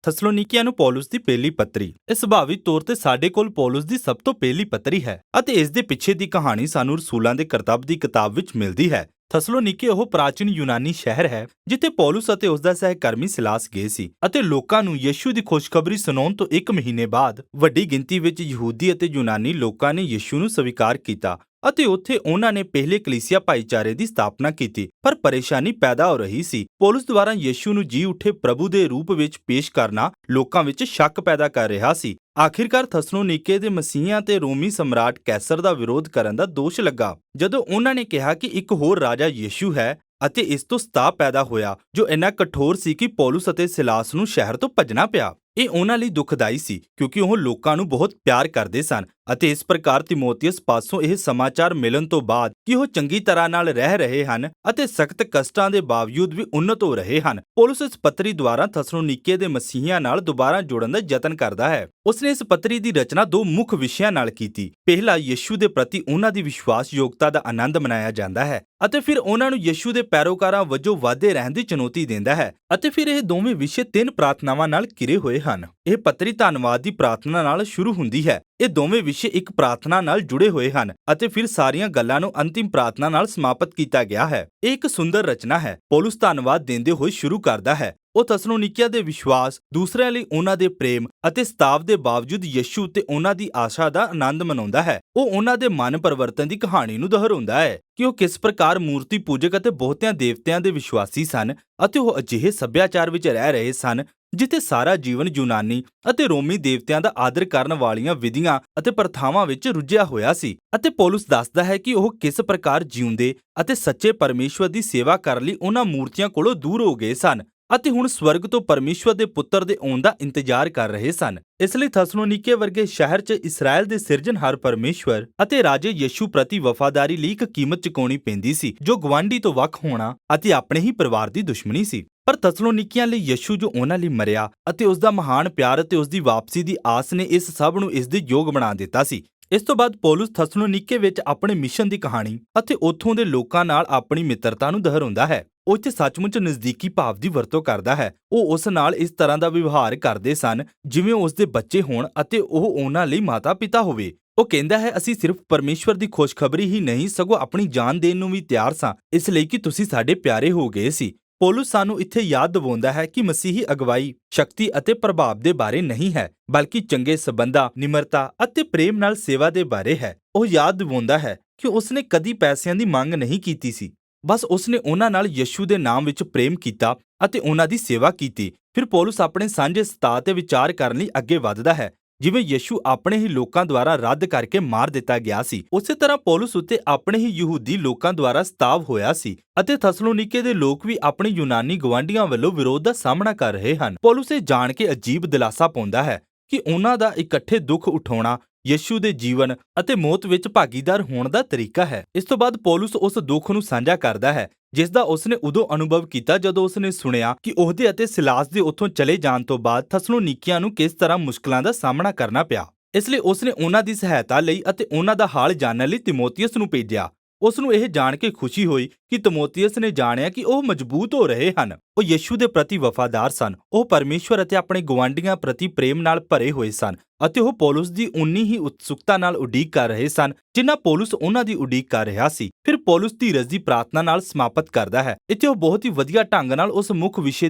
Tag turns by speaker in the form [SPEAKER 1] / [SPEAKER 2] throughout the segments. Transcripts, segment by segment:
[SPEAKER 1] ਥਸਲੋਨੀਕੀਆਂ ਨੂੰ ਪੌਲੁਸ ਦੀ ਪਹਿਲੀ ਪੱਤਰੀ। ਇਹ ਸੁਭਾਵੀ ਤੌਰ ਤੇ ਸਾਡੇ ਕੋਲ ਪੌਲੁਸ ਦੀ ਸਭ ਤੋਂ ਪਹਿਲੀ ਪੱਤਰੀ ਹੈ ਅਤੇ ਇਸ ਦੇ ਪਿੱਛੇ ਦੀ ਕਹਾਣੀ ਸਾਨੂੰ ਰਸੂਲਾਂ ਦੇ ਕਰਤੱਵ ਦੀ ਕਿਤਾਬ ਵਿੱਚ ਮਿਲਦੀ ਹੈ। ਥਸਲੋਨੀਕੇ ਉਹ ਪ੍ਰਾਚੀਨ ਯੂਨਾਨੀ ਸ਼ਹਿਰ ਹੈ ਜਿੱਥੇ ਪੌਲੁਸ ਅਤੇ ਉਸ ਦਾ ਸਹਿਕਰਮੀ ਸਿਲਾਸ ਗਏ ਸੀ ਅਤੇ ਲੋਕਾਂ ਨੂੰ ਯਿਸੂ ਦੀ ਖੁਸ਼ਖਬਰੀ ਸੁਣਾਉਣ ਤੋਂ 1 ਮਹੀਨੇ ਬਾਅਦ ਵੱਡੀ ਗਿਣਤੀ ਵਿੱਚ ਯਹੂਦੀ ਅਤੇ ਯੂਨਾਨੀ ਲੋਕਾਂ ਨੇ ਯਿਸੂ ਨੂੰ ਸਵੀਕਾਰ ਕੀਤਾ ਅਤੇ ਉੱਥੇ ਉਹਨਾਂ ਨੇ ਪਹਿਲੇ ਕਲੀਸਿਆ ਭਾਈਚਾਰੇ ਦੀ ਸਥਾਪਨਾ ਕੀਤੀ। ਪਰ ਪਰੇਸ਼ਾਨੀ ਪੈਦਾ ਹੋ ਰਹੀ ਸੀ। ਪੌਲੁਸ ਦੁਆਰਾ ਯਿਸੂ ਨੂੰ ਜੀ ਉੱਠੇ ਪ੍ਰਭੂ ਦੇ ਰੂਪ ਵਿੱਚ ਪੇਸ਼ ਕਰਨਾ ਲੋਕਾਂ ਵਿੱਚ ਸ਼ੱਕ ਪੈਦਾ ਕਰ ਰਿਹਾ ਸੀ। ਆਖਿਰਕਾਰ ਥਸਲੋਨੀਕੇ ਦੇ ਮਸੀਹਾਂ ਤੇ ਰੋਮੀ ਸਮਰਾਟ ਕੈਸਰ ਦਾ ਵਿਰੋਧ ਕਰਨ ਦਾ ਦੋਸ਼ ਲੱਗਾ ਜਦੋਂ ਉਹਨਾਂ ਨੇ ਕਿਹਾ ਕਿ ਇੱਕ ਹੋਰ ਰਾਜਾ ਯਿਸੂ ਹੈ ਅਤੇ ਇਸ ਤੋਂ ਸਤਾਅ ਪੈਦਾ ਹੋਇਆ ਜੋ ਇੰਨਾ ਕਠੋਰ ਸੀ ਕਿ ਪੌਲੁਸ ਅਤੇ ਸਿਲਾਸ ਨੂੰ ਸ਼ਹਿਰ ਤੋਂ ਭੱਜਣਾ ਪਿਆ। ਇਹ ਉਹਨਾਂ ਲਈ ਦੁਖਦਾਈ ਸੀ ਕਿਉਂਕਿ ਉਹ ਲੋਕਾਂ ਨੂੰ ਬਹੁਤ ਪਿਆਰ ਕਰਦੇ ਸਨ ਅਤੇ ਇਸ ਪ੍ਰਕਾਰ ਤਿਮੋਥੀਅਸ ਪਾਸੋਂ ਇਹ ਸਮਾਚਾਰ ਮਿਲਣ ਤੋਂ ਬਾਅਦ ਕਿ ਉਹ ਚੰਗੀ ਤਰ੍ਹਾਂ ਨਾਲ ਰਹਿ ਰਹੇ ਹਨ ਅਤੇ ਸਖਤ ਕਸ਼ਟਾਂ ਦੇ ਬਾਵਜੂਦ ਵੀ ਉੱਨਤ ਹੋ ਰਹੇ ਹਨ, ਪੌਲੁਸ ਇਸ ਪੱਤਰੀ ਦੁਆਰਾ ਥਸਲੋਨੀਕੇ ਦੇ ਮਸੀਹੀਆਂ ਨਾਲ ਦੁਬਾਰਾ ਜੋੜਨ ਦਾ ਯਤਨ ਕਰਦਾ ਹੈ। ਉਸਨੇ ਇਸ ਪੱਤਰੀ ਦੀ ਰਚਨਾ 2 ਮੁੱਖ ਵਿਸ਼ਿਆਂ ਨਾਲ ਕੀਤੀ। ਪਹਿਲਾ, ਯਿਸੂ ਦੇ ਪ੍ਰਤੀ ਉਹਨਾਂ ਦੀ ਵਿਸ਼ਵਾਸਯੋਗਤਾ ਦਾ ਆਨੰਦ ਮਨਾਇਆ ਜਾਂਦਾ ਹੈ ਅਤੇ ਫਿਰ ਉਹਨਾਂ ਨੂੰ ਯਿਸੂ ਦੇ ਪੈਰੋਕਾਰਾਂ ਵਜੋਂ ਵਾਧੇ ਰਹਿਣ ਦੀ ਚੁਣੌਤੀ ਦਿੰਦਾ ਹੈ ਅਤੇ ਫਿਰ ਇਹ ਦੋਵੇਂ ਵਿਸ਼ੇ 3 ਪ੍ਰਾਰਥਨਾਵਾਂ ਨਾਲ ਘਿਰੇ ਹੋਏ ਹਨ। ਇਹ ਪੱਤਰੀ ਧੰਨਵਾਦ ਦੀ ਪ੍ਰਾਰਥਨਾ ਨਾਲ ਸ਼ੁਰੂ ਹੁੰਦੀ ਹੈ। ਇਹ ਦੋਵੇਂ ਵਿਸ਼ੇ ਇੱਕ ਪ੍ਰਾਰਥਨਾ ਨਾਲ ਜੁੜੇ ਹੋਏ ਹਨ ਅਤੇ ਫਿਰ ਸਾਰੀਆਂ ਗੱਲਾਂ ਨੂੰ ਅੰਤਿਮ ਪ੍ਰਾਰਥਨਾ ਨਾਲ ਸਮਾਪਤ ਕੀਤਾ ਗਿਆ ਹੈ। ਇਹ ਇੱਕ ਸੁੰਦਰ ਰਚਨਾ ਹੈ। ਪੌਲੁਸ ਧੰਨਵਾਦ ਦਿੰਦੇ ਹੋਏ ਸ਼ੁਰੂ ਕਰਦਾ ਹੈ। ਉਹ ਥਸਲੋਨੀਕੀਆਂ ਦੇ ਵਿਸ਼ਵਾਸ, ਦੂਸਰਿਆਂ ਲਈ ਉਹਨਾਂ ਦੇ ਪ੍ਰੇਮ ਅਤੇ ਸਤਾਵ ਦੇ ਬਾਵਜੂਦ ਯਿਸੂ ਤੇ ਉਹਨਾਂ ਦੀ ਆਸ਼ਾ ਦਾ ਆਨੰਦ ਮਨਾਉਂਦਾ ਹੈ। ਉਹ ਉਹਨਾਂ ਦੇ ਮਨ ਪਰਿਵਰਤਨ ਦੀ ਕਹਾਣੀ ਨੂੰ ਦੁਹਰਾਉਂਦਾ ਹੈ ਕਿ ਉਹ ਕਿਸ ਪ੍ਰਕਾਰ ਮੂਰਤੀ ਪੂਜਕ ਅਤੇ ਬਹੁਤਿਆਂ ਦੇਵਤਿਆਂ ਦੇ ਵਿਸ਼ਵਾਸੀ ਸਨ ਅਤੇ ਉਹ ਅਜਿਹੇ ਸੱਭਿਆਚਾਰ ਵਿੱਚ ਰਹਿ ਰਹੇ ਸਨ ਜਿੱਥੇ ਸਾਰਾ ਜੀਵਨ ਯੂਨਾਨੀ ਅਤੇ ਰੋਮੀ ਦੇਵਤਿਆਂ ਦਾ ਆਦਰ ਕਰਨ ਵਾਲੀਆਂ ਵਿਧੀਆਂ ਅਤੇ ਪ੍ਰਥਾਵਾਂ ਵਿੱਚ ਰੁੱਝਿਆ ਹੋਇਆ ਸੀ। ਅਤੇ ਪੌਲੁਸ ਦੱਸਦਾ ਹੈ ਕਿ ਉਹ ਕਿਸ ਪ੍ਰਕਾਰ ਜਿਉਂਦੇ ਅਤੇ ਸੱਚੇ ਪਰਮੇਸ਼ਵਰ ਦੀ ਸੇਵਾ ਕਰਨ ਲਈ ਉਹਨਾਂ ਮੂਰਤੀਆਂ ਕੋਲੋਂ ਦੂਰ ਹੋ ਗਏ ਸਨ ਅਤੇ ਹੁਣ ਸਵਰਗ ਤੋਂ ਪਰਮੇਸ਼ਵਰ ਦੇ ਪੁੱਤਰ ਦੇ ਆਉਣ ਦਾ ਇੰਤਜ਼ਾਰ ਕਰ ਰਹੇ ਸਨ। ਇਸ ਲਈ ਥਸਲੋਨੀਕੇ ਵਰਗੇ ਸ਼ਹਿਰ 'ਚ ਇਸਰਾਇਲ ਦੇ ਸਿਰਜਣਹਾਰ ਪਰਮੇਸ਼ਵਰ ਅਤੇ ਰਾਜੇ ਯਿਸੂ ਪ੍ਰਤੀ ਵਫਾਦਾਰੀ ਲਈ ਇੱਕ ਕੀਮਤ ਚੁਕਾਉਣੀ ਪੈਂਦੀ ਸੀ ਜੋ ਗਵਾਂਢੀ ਤੋਂ ਵੱਖ ਹੋਣਾ ਅਤੇ ਆਪਣੇ ਹੀ ਪਰਿਵਾਰ ਦੀ ਦੁਸ਼ਮਣੀ ਸੀ। ਪਰ ਥਸਲੋਨੀਕੀਆਂ ਲਈ ਯਿਸੂ ਜੋ ਉਹਨਾਂ ਲਈ ਮਰਿਆ ਅਤੇ ਉਸ ਦਾ ਮਹਾਨ ਪਿਆਰ ਅਤੇ ਉਸ ਦੀ ਵਾਪਸੀ ਦੀ ਆਸ ਨੇ ਇਸ ਸਭ ਨੂੰ ਇਸ ਦੇ ਯੋਗ ਬਣਾ ਦਿੱਤਾ ਸੀ। ਇਸ ਤੋਂ ਬਾਅਦ ਪੌਲੁਸ ਥਸਲੋਨੀਕੇ ਵਿੱਚ ਆਪਣੇ ਮਿਸ਼ਨ ਦੀ ਕਹਾਣੀ ਅਤੇ ਉੱਥੋਂ ਦੇ ਲੋਕਾਂ ਨਾਲ ਆਪਣੀ ਮਿੱਤਰਤਾ ਨੂੰ ਦੁਹਰਾਉਂਦਾ ਹੈ। ਉਹ ਇੱਥੇ ਸੱਚਮੁੱਚ ਨਜ਼ਦੀਕੀ ਭਾਵ ਦੀ ਵਰਤੋਂ ਕਰਦਾ ਹੈ। ਉਹ ਉਸ ਨਾਲ ਇਸ ਤਰ੍ਹਾਂ ਦਾ ਵਿਵਹਾਰ ਕਰਦੇ ਸਨ ਜਿਵੇਂ ਉਸ ਦੇ ਬੱਚੇ ਹੋਣ ਅਤੇ ਉਹ ਉਹਨਾਂ ਲਈ ਮਾਤਾ-ਪਿਤਾ ਹੋਵੇ। ਉਹ ਕਹਿੰਦਾ ਹੈ, ਅਸੀਂ ਸਿਰਫ ਪਰਮੇਸ਼ਵਰ ਦੀ ਖੁਸ਼ਖਬਰੀ ਹੀ ਨਹੀਂ ਸਗੋਂ ਆਪਣੀ ਜਾਨ ਦੇਣ ਨੂੰ ਵੀ ਤਿਆਰ ਸਾਂ ਇਸ ਲਈ ਕਿ ਤੁਸੀਂ ਸਾਡੇ ਪਿਆਰੇ ਹੋ ਗਏ ਸੀ। ਪੌਲੁਸ ਸਾਨੂੰ ਇੱਥੇ ਯਾਦ ਦਿਵਾਉਂਦਾ ਹੈ ਕਿ ਮਸੀਹੀ ਅਗਵਾਈ ਸ਼ਕਤੀ ਅਤੇ ਪ੍ਰਭਾਵ ਦੇ ਬਾਰੇ ਨਹੀਂ ਹੈ ਬਲਕਿ ਚੰਗੇ ਸਬੰਧਾਂ, ਨਿਮਰਤਾ ਅਤੇ ਪ੍ਰੇਮ ਨਾਲ ਸੇਵਾ ਦੇ ਬਾਰੇ ਹੈ। ਉਹ ਯਾਦ ਦਿਵਾਉਂਦਾ ਹੈ ਕਿ ਉਸਨੇ ਕਦੀ ਪੈਸਿਆਂ ਦੀ ਮੰਗ ਨਹੀਂ ਕੀਤੀ ਸੀ, ਬਸ ਉਸਨੇ ਉਹਨਾਂ ਨਾਲ ਯਿਸੂ ਦੇ ਨਾਮ ਵਿੱਚ ਪ੍ਰੇਮ ਕੀਤਾ ਅਤੇ ਉਹਨਾਂ ਦੀ ਸੇਵਾ ਕੀਤੀ। ਫਿਰ ਪੌਲੁਸ ਆਪਣੇ ਸਾਂਝੇ ਸਤਾਅ ਤੇ ਵਿਚਾਰ ਕਰਨ ਲਈ ਅੱਗੇ ਵਧਦਾ ਹੈ। ਜਿਵੇਂ ਯਿਸੂ ਆਪਣੇ ਹੀ ਲੋਕਾਂ ਦੁਆਰਾ ਰੱਦ ਕਰਕੇ ਮਾਰ ਦਿੱਤਾ ਗਿਆ ਸੀ, ਉਸੇ ਤਰ੍ਹਾਂ ਪੌਲੁਸ ਉੱਤੇ ਆਪਣੇ ਹੀ ਯਹੂਦੀ ਲੋਕਾਂ ਦੁਆਰਾ ਸਤਾਵ ਹੋਇਆ ਸੀ ਅਤੇ ਥਸਲੋਨੀਕੇ ਦੇ ਲੋਕ ਵੀ ਆਪਣੇ ਯੂਨਾਨੀ ਗਵਾਂਢੀਆਂ ਵੱਲੋਂ ਵਿਰੋਧ ਦਾ ਸਾਹਮਣਾ ਕਰ ਰਹੇ ਹਨ। ਪੌਲੁਸ ਇਹ ਜਾਣ ਕੇ ਅਜੀਬ ਦਿਲਾਸਾ ਪਾਉਂਦਾ ਹੈ ਕਿ ਉਹਨਾਂ ਦਾ ਇਕੱਠੇ ਦੁੱਖ ਉਠਾਉਣਾ ਯਿਸੂ ਦੇ ਜੀਵਨ ਅਤੇ ਮੌਤ ਵਿੱਚ ਭਾਗੀਦਾਰ ਹੋਣ ਦਾ ਤਰੀਕਾ ਹੈ। ਇਸ ਤੋਂ ਬਾਅਦ ਪੌਲੁਸ ਉਸ ਦੁੱਖ ਨੂੰ ਸਾਂਝਾ ਕਰਦਾ ਹੈ ਜਿਸ ਦਾ ਉਸਨੇ ਉਦੋਂ ਅਨੁਭਵ ਕੀਤਾ ਜਦੋਂ ਉਸਨੇ ਸੁਣਿਆ ਕਿ ਉਹਦੇ ਅਤੇ ਸਿਲਾਸ ਦੇ ਉੱਥੋਂ ਚਲੇ ਜਾਣ ਤੋਂ ਬਾਅਦ ਥਸਲੋਨੀਕੀਆਂ ਨੂੰ ਕਿਸ ਤਰ੍ਹਾਂ ਮੁਸ਼ਕਲਾਂ ਦਾ ਸਾਹਮਣਾ ਕਰਨਾ ਪਿਆ। ਇਸ ਲਈ ਉਸਨੇ ਉਹਨਾਂ ਦੀ ਸਹਾਇਤਾ ਲਈ ਅਤੇ ਉਹਨਾਂ ਦਾ ਹਾਲ ਜਾਣਨ ਲਈ ਤਿਮੋਥੀਅਸ ਨੂੰ ਭੇਜਿਆ। ਉਸ ਨੂੰ ਇਹ ਜਾਣ ਕੇ ਖੁਸ਼ੀ ਹੋਈ ਕਿ ਤਿਮੋਥੀਅਸ ਨੇ ਜਾਣਿਆ ਕਿ ਉਹ ਮਜ਼ਬੂਤ ਹੋ ਰਹੇ ਹਨ। ਉਹ ਯਿਸੂ ਦੇ ਪ੍ਰਤੀ ਵਫਾਦਾਰ ਸਨ। ਉਹ ਪਰਮੇਸ਼ਵਰ ਅਤੇ ਆਪਣੇ ਗੁਆਂਢੀਆਂ ਪ੍ਰਤੀ ਪ੍ਰੇਮ ਨਾਲ ਭਰੇ ਹੋਏ ਸਨ ਅਤੇ ਉਹ ਪੌਲੁਸ ਦੀ ਉਨੀ ਹੀ ਉਤਸੁਕਤਾ ਨਾਲ ਉਡੀਕ ਕਰ ਰਹੇ ਸਨ ਜਿੰਨਾ ਪੌਲੁਸ ਉਹਨਾਂ ਦੀ ਉਡੀਕ ਕਰ ਰਿਹਾ ਸੀ। ਫਿਰ ਪੌਲੁਸ ਧੀਰਜ ਦੀ ਪ੍ਰਾਰਥਨਾ ਨਾਲ ਸਮਾਪਤ ਕਰਦਾ ਹੈ। ਇੱਥੇ ਉਹ ਬਹੁਤ ਹੀ ਵਧੀਆ ਢੰਗ ਨਾਲ ਉਸ ਮੁੱਖ ਵਿਸ਼ੇ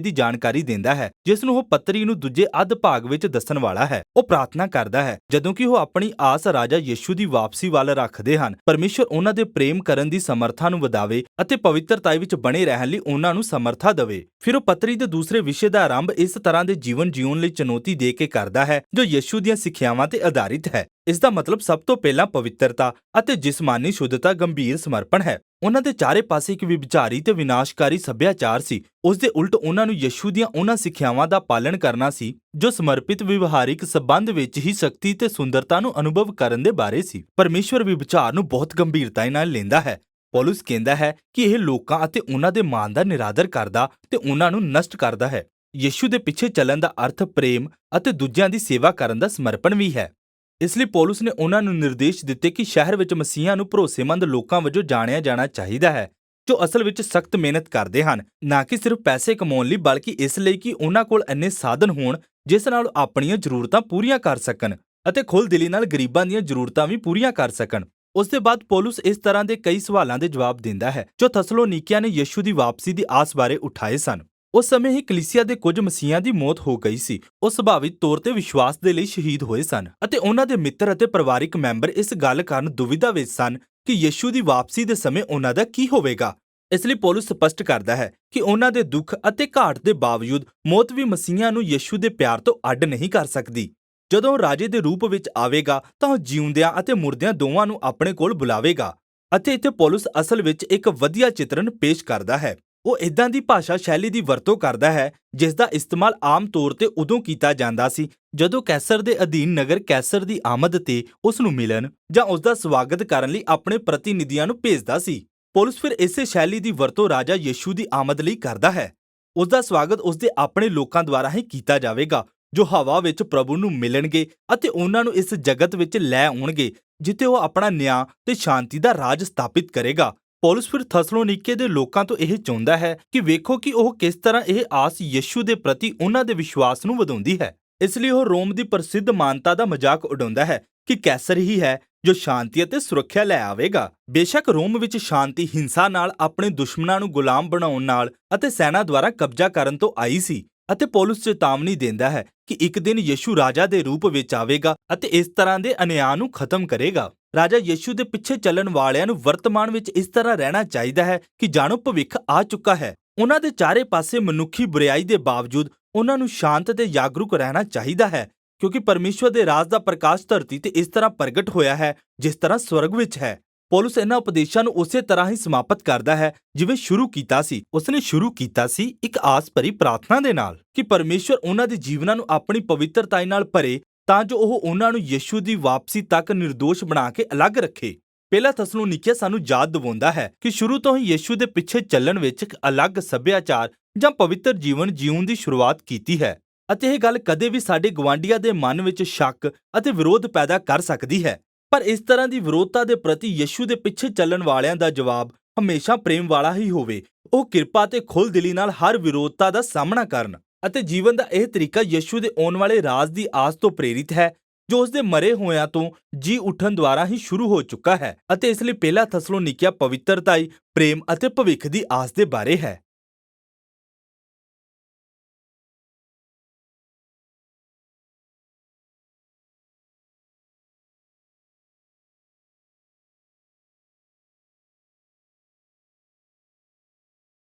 [SPEAKER 1] ਦੀ ਜਾਣਕਾਰੀ ਦਿੰਦਾ ਹੈ ਜਿਸ ਨੂੰ ਉਹ ਪੱਤਰੀ ਨੂੰ ਦੂਜੇ ਅੱਧ ਭਾਗ ਵਿੱਚ ਦੱਸਣ ਵਾਲਾ ਹੈ। ਉਹ ਪ੍ਰਾਰਥਨਾ ਕਰਦਾ ਹੈ ਜਦੋਂ ਕਿ ਉਹ ਆਪਣੀ ਆਸ ਰਾਜਾ ਯਿਸੂ ਦੀ ਵਾਪਸੀ ਵੱਲ ਰੱਖਦੇ ਹਨ। ਪਰਮੇਸ਼ਵਰ ਉਹਨਾਂ ਦੇ ਪ੍ਰੇਮ ਕਰਨ ਦੀ ਸਮਰੱਥਾ ਨੂੰ ਵਧਾਵੇ ਅਤੇ ਪਵਿੱਤਰਤਾ ਵਿੱਚ ਬਣੇ ਰਹਿਣ ਲਈ ਉਹਨਾਂ ਨੂੰ ਸਮਰੱਥਾ ਦੇਵੇ। ਫਿਰ ਉਹ ਪੱਤਰੀ ਦੇ ਦੂਸਰੇ ਵਿਸ਼ੇ ਦਾ ਆਰੰਭ ਇਸ ਤਰ੍ਹਾਂ ਦੇ ਜੀਵਨ ਜਿਉਣ ਲਈ ਚੁਣੌਤੀ ਦੇ ਕੇ ਕਰਦਾ ਹੈ ਜੋ ਯਿਸੂ ਦੀਆਂ ਸਿੱਖਿਆਵਾਂ ਤੇ ਆਧਾਰਿਤ ਹੈ। ਇਸ ਦਾ ਮਤਲਬ ਸਭ ਤੋਂ ਪਹਿਲਾਂ ਪਵਿੱਤਰਤਾ ਅਤੇ ਜਿਸਮਾਨੀ ਸ਼ੁੱਧਤਾ ਗੰਭੀਰ ਸਮਰਪਣ ਹੈ। ਉਹਨਾਂ ਦੇ ਚਾਰੇ ਪਾਸੇ ਇੱਕ ਵਿਭਚਾਰੀ ਤੇ ਵਿਨਾਸ਼ਕਾਰੀ ਸੱਭਿਆਚਾਰ ਸੀ। ਉਸ ਦੇ ਉਲਟ ਉਹਨਾਂ ਨੂੰ ਯਿਸੂ ਦੀਆਂ ਉਹਨਾਂ ਸਿੱਖਿਆਵਾਂ ਦਾ ਪਾਲਣ ਕਰਨਾ ਸੀ ਜੋ ਸਮਰਪਿਤ ਵਿਵਹਾਰਿਕ ਸੰਬੰਧ ਵਿੱਚ ਹੀ ਸ਼ਕਤੀ ਤੇ ਸੁੰਦਰਤਾ ਨੂੰ ਅਨੁਭਵ ਕਰਨ ਦੇ ਬਾਰੇ ਸੀ। ਪਰਮੇਸ਼ਵਰ ਵਿਭਚਾਰ ਨੂੰ ਬਹੁਤ ਗੰਭੀਰਤਾ ਨਾਲ ਲੈਂਦਾ ਹੈ। ਪੌਲੁਸ ਕਹਿੰਦਾ ਹੈ ਕਿ ਇਹ ਲੋਕਾਂ ਅਤੇ ਉਹਨਾਂ ਦੇ ਮਾਨ ਦਾ ਨਿਰਾਦਰ ਕਰਦਾ ਤੇ ਉਹਨਾਂ ਨੂੰ ਨਸ਼ਟ ਕਰਦਾ ਹੈ। ਯਿਸੂ ਦੇ ਪਿੱਛੇ ਚੱਲਣ ਦਾ ਅਰਥ ਪ੍ਰੇਮ ਅਤੇ ਦੂਜਿਆਂ ਦੀ ਸੇਵਾ ਕਰਨ ਦਾ ਸਮਰਪਣ ਵੀ ਹੈ। ਇਸ ਲਈ ਪੌਲੁਸ ਨੇ ਉਹਨਾਂ ਨੂੰ ਨਿਰਦੇਸ਼ ਦਿੱਤੇ ਕਿ ਸ਼ਹਿਰ ਵਿੱਚ ਮਸੀਹਾਂ ਨੂੰ ਭਰੋਸੇਮੰਦ ਲੋਕਾਂ ਵਜੋਂ ਜਾਣਿਆ ਜਾਣਾ ਚਾਹੀਦਾ ਹੈ ਜੋ ਅਸਲ ਵਿੱਚ ਸਖਤ ਮਿਹਨਤ ਕਰਦੇ ਹਨ, ਨਾ ਕਿ ਸਿਰਫ ਪੈਸੇ ਕਮਾਉਣ ਲਈ ਬਲਕਿ ਇਸ ਲਈ ਕਿ ਉਹਨਾਂ ਕੋਲ ਇੰਨੇ ਸਾਧਨ ਹੋਣ ਜਿਸ ਨਾਲ ਉਹ ਆਪਣੀਆਂ ਜ਼ਰੂਰਤਾਂ ਪੂਰੀਆਂ ਕਰ ਸਕਣ ਅਤੇ ਖੁੱਲ੍ਹਦਿਲੀ ਨਾਲ ਗਰੀਬਾਂ ਦੀਆਂ ਜ਼ਰੂਰਤਾਂ ਵੀ ਪੂਰੀਆਂ ਕਰ ਸਕਣ। ਉਸ ਦੇ ਬਾਅਦ ਪੌਲੁਸ ਇਸ ਤਰ੍ਹਾਂ ਦੇ ਕਈ ਸਵਾਲਾਂ ਦੇ ਜਵਾਬ ਦਿੰਦਾ ਹੈ ਜੋ ਥਸਲੋਨੀਕੀਆਂ ਨੇ ਯਿਸੂ ਦੀ ਵਾਪਸੀ ਦੀ ਆਸ ਬਾਰੇ ਉਠਾਏ ਸਨ। ਉਸ ਸਮੇਂ ਹੀ ਕਲੀਸਿਆ ਦੇ ਕੁਝ ਮਸੀਹਾਂ ਦੀ ਮੌਤ ਹੋ ਗਈ ਸੀ। ਉਹ ਸੁਭਾਵਿਕ ਤੌਰ ਤੇ ਵਿਸ਼ਵਾਸ ਦੇ ਲਈ ਸ਼ਹੀਦ ਹੋਏ ਸਨ ਅਤੇ ਉਹਨਾਂ ਦੇ ਮਿੱਤਰ ਅਤੇ ਪਰਿਵਾਰਿਕ ਮੈਂਬਰ ਇਸ ਗੱਲ ਕਾਰਨ ਦੁਵਿਧਾ ਵਿੱਚ ਸਨ ਕਿ ਯਿਸੂ ਦੀ ਵਾਪਸੀ ਦੇ ਸਮੇਂ ਉਹਨਾਂ ਦਾ ਕੀ ਹੋਵੇਗਾ। ਇਸ ਲਈ ਪੌਲੁਸ ਸਪਸ਼ਟ ਕਰਦਾ ਹੈ ਕਿ ਉਹਨਾਂ ਦੇ ਦੁੱਖ ਅਤੇ ਘਾਟ ਦੇ ਬਾਵਜੂਦ ਮੌਤ ਵੀ ਮਸੀਹਾਂ ਨੂੰ ਯਿਸੂ ਦੇ ਪਿਆਰ ਤੋਂ ਅੱਡ ਨਹੀਂ ਕਰ ਸਕਦੀ। ਜਦੋਂ ਉਹ ਰਾਜੇ ਦੇ ਰੂਪ ਵਿੱਚ ਆਵੇਗਾ ਤਾਂ ਉਹ ਜਿਉਂਦਿਆਂ ਅਤੇ ਮੁਰਦਿਆਂ ਦੋਵਾਂ ਨੂੰ ਆਪਣੇ ਕੋਲ ਬੁਲਾਵੇਗਾ। ਅਤੇ ਇੱਥੇ ਪੌਲੁਸ ਅਸਲ ਵਿੱਚ ਇੱਕ ਵਧੀਆ ਚਿਤਰਨ ਪੇਸ਼ ਕਰਦਾ ਹੈ। ਉਹ ਇਦਾਂ ਦੀ ਭਾਸ਼ਾ ਸ਼ੈਲੀ ਦੀ ਵਰਤੋਂ ਕਰਦਾ ਹੈ ਜਿਸ ਦਾ ਇਸਤੇਮਾਲ ਆਮ ਤੌਰ ਤੇ ਉਦੋਂ ਕੀਤਾ ਜਾਂਦਾ ਸੀ ਜਦੋਂ ਕੈਸਰ ਦੇ ਅਧੀਨ ਨਗਰ ਕੈਸਰ ਦੀ ਆਮਦ ਤੇ ਉਸ ਨੂੰ ਮਿਲਣ ਜਾਂ ਉਸ ਦਾ ਸਵਾਗਤ ਕਰਨ ਲਈ ਆਪਣੇ ਪ੍ਰਤੀਨਿਧੀਆਂ ਨੂੰ ਭੇਜਦਾ ਸੀ। ਪੌਲੁਸ ਫਿਰ ਇਸੇ ਸ਼ੈਲੀ ਦੀ ਵਰਤੋਂ ਰਾਜਾ ਯਿਸੂ ਦੀ ਆਮਦ ਲਈ ਕਰਦਾ ਹੈ। ਉਸ ਦਾ ਸਵਾਗਤ ਉਸ ਦੇ ਆਪਣੇ ਲੋਕਾਂ ਦੁਆਰਾ ਹੀ ਕੀਤਾ ਜਾਵੇਗਾ ਜੋ ਹਵਾ ਵਿੱਚ ਪ੍ਰਭੂ ਨੂੰ ਮਿਲਣਗੇ ਅਤੇ ਉਹਨਾਂ ਨੂੰ ਇਸ ਜਗਤ ਵਿੱਚ ਲੈ ਆਉਣਗੇ ਜਿੱਥੇ ਉਹ ਆਪਣਾ ਨਿਆਂ ਤੇ ਸ਼ਾਂਤੀ ਦਾ ਰਾਜ ਸਥਾਪਿਤ ਕਰੇਗਾ। ਪੌਲੁਸ ਫਿਰ ਥਸਲੋਨੀਕੇ ਦੇ ਲੋਕਾਂ ਤੋਂ ਇਹ ਚਾਹੁੰਦਾ ਹੈ ਕਿ ਵੇਖੋ ਕਿ ਉਹ ਕਿਸ ਤਰ੍ਹਾਂ ਇਹ ਆਸ ਯਿਸੂ ਦੇ ਪ੍ਰਤੀ ਉਹਨਾਂ ਦੇ ਵਿਸ਼ਵਾਸ ਨੂੰ ਵਧਾਉਂਦੀ ਹੈ। ਇਸ ਲਈ ਉਹ ਰੋਮ ਦੀ ਪ੍ਰਸਿੱਧ ਮਾਨਤਾ ਦਾ ਮਜ਼ਾਕ ਉਡਾਉਂਦਾ ਹੈ ਕਿ ਕੈਸਰ ਹੀ ਹੈ ਜੋ ਸ਼ਾਂਤੀ ਅਤੇ ਸੁਰੱਖਿਆ ਲੈ ਆਵੇਗਾ। ਬੇਸ਼ੱਕ ਰੋਮ ਵਿੱਚ ਸ਼ਾਂਤੀ ਹਿੰਸਾ ਨਾਲ, ਆਪਣੇ ਦੁਸ਼ਮਣਾਂ ਨੂੰ ਗੁਲਾਮ ਬਣਾਉਣ ਨਾਲ ਅਤੇ ਸੈਨਾ ਦੁਆਰਾ ਕਬਜ਼ਾ ਕਰਨ ਤੋਂ ਆਈ ਸੀ ਅਤੇ ਪੌਲੁਸ ਚੇਤਾਵਨੀ ਦਿੰਦਾ ਹੈ ਕਿ ਇੱਕ ਦਿਨ ਯਿਸੂ ਰਾਜਾ ਦੇ ਰੂਪ ਵਿੱਚ ਆਵੇਗਾ ਅਤੇ ਇਸ ਤਰ੍ਹਾਂ ਦੇ ਅਨਿਆਂ ਨੂੰ ਖਤਮ ਕਰੇਗਾ। ਰਾਜਾ ਯਿਸੂ ਦੇ ਪਿੱਛੇ ਚੱਲਣ ਵਾਲਿਆਂ ਨੂੰ ਵਰਤਮਾਨ ਵਿੱਚ ਇਸ ਤਰ੍ਹਾਂ ਰਹਿਣਾ ਚਾਹੀਦਾ ਹੈ ਕਿ ਜਾਣੋ ਭਵਿੱਖ ਆ ਚੁੱਕਾ ਹੈ। ਉਹਨਾਂ ਦੇ ਚਾਰੇ ਪਾਸੇ ਮਨੁੱਖੀ ਬੁਰਾਈ ਦੇ ਬਾਵਜੂਦ ਉਹਨਾਂ ਨੂੰ ਸ਼ਾਂਤ ਤੇ ਜਾਗਰੂਕ ਰਹਿਣਾ ਚਾਹੀਦਾ ਹੈ ਕਿਉਂਕਿ ਪਰਮੇਸ਼ਵਰ ਦੇ ਰਾਜ ਦਾ ਪ੍ਰਕਾਸ਼ ਧਰਤੀ ਤੇ ਇਸ ਤਰ੍ਹਾਂ ਪ੍ਰਗਟ ਹੋਇਆ ਹੈ ਜਿਸ ਤਰ੍ਹਾਂ ਸਵਰਗ ਵਿੱਚ ਹੈ। ਪੌਲੁਸ ਇਹਨਾਂ ਉਪਦੇਸ਼ਾਂ ਨੂੰ ਉਸੇ ਤਰ੍ਹਾਂ ਹੀ ਸਮਾਪਤ ਕਰਦਾ ਹੈ ਜਿਵੇਂ ਸ਼ੁਰੂ ਕੀਤਾ ਸੀ। ਉਸਨੇ ਸ਼ੁਰੂ ਕੀਤਾ ਸੀ ਇੱਕ ਆਸ ਭਰੀ ਪ੍ਰਾਰਥਨਾ ਦੇ ਨਾਲ ਕਿ ਪਰਮੇਸ਼ਵਰ ਉਹਨਾਂ ਦੇ ਜੀਵਨਾਂ ਨੂੰ ਆਪਣੀ ਪਵਿੱਤਰਤਾ ਨਾਲ ਭਰੇ ਤਾਂ ਜੋ ਉਹ ਉਹਨਾਂ ਨੂੰ ਯਿਸੂ ਦੀ ਵਾਪਸੀ ਤੱਕ ਨਿਰਦੋਸ਼ ਬਣਾ ਕੇ ਅਲੱਗ ਰੱਖੇ। ਪਹਿਲਾ ਥਸਲੋਨੀਕੀਆ ਸਾਨੂੰ ਯਾਦ ਦਿਵਾਉਂਦਾ ਹੈ ਕਿ ਸ਼ੁਰੂ ਤੋਂ ਹੀ ਯਿਸੂ ਦੇ ਪਿੱਛੇ ਚੱਲਣ ਵਿੱਚ ਇੱਕ ਅਲੱਗ ਸੱਭਿਆਚਾਰ ਜਾਂ ਪਵਿੱਤਰ ਜੀਵਨ ਜੀਉਣ ਦੀ ਸ਼ੁਰੂਆਤ ਕੀਤੀ ਹੈ ਅਤੇ ਇਹ ਗੱਲ ਕਦੇ ਵੀ ਸਾਡੇ ਗਵਾਂਢੀਆਂ ਦੇ ਮਨ ਵਿੱਚ ਸ਼ੱਕ ਅਤੇ ਵਿਰੋਧ ਪੈਦਾ ਕਰ ਸਕਦੀ ਹੈ। ਪਰ ਇਸ ਤਰ੍ਹਾਂ ਦੀ ਵਿਰੋਧਤਾ ਦੇ ਪ੍ਰਤੀ ਯਿਸੂ ਦੇ ਪਿੱਛੇ ਚੱਲਣ ਵਾਲਿਆਂ ਦਾ ਜਵਾਬ ਹਮੇਸ਼ਾ ਪ੍ਰੇਮ ਵਾਲਾ ਹੀ ਹੋਵੇ। ਉਹ ਕਿਰਪਾ ਤੇ ਖੁੱਲ੍ਹਦਿਲੀ ਨਾਲ ਹਰ ਵਿਰੋਧਤਾ ਦਾ ਸਾਹਮਣਾ ਕਰਨ ਅਤੇ ਜੀਵਨ ਦਾ ਇਹ ਤਰੀਕਾ ਯਿਸੂ ਦੇ ਆਉਣ ਵਾਲੇ ਰਾਜ ਦੀ ਆਸ ਤੋਂ ਪ੍ਰੇਰਿਤ ਹੈ ਜੋ ਉਸ ਦੇ ਮਰੇ ਹੋਇਆਂ ਤੋਂ ਜੀ ਉੱਠਣ ਦੁਆਰਾ ਹੀ ਸ਼ੁਰੂ ਹੋ ਚੁੱਕਾ ਹੈ ਅਤੇ ਇਸ ਲਈ ਪਹਿਲਾ ਥਸਲੋਨੀਕੀਆ ਪਵਿੱਤਰਤਾ, ਪ੍ਰੇਮ ਅਤੇ ਭਵਿੱਖ ਦੀ ਆਸ ਦੇ ਬਾਰੇ ਹੈ।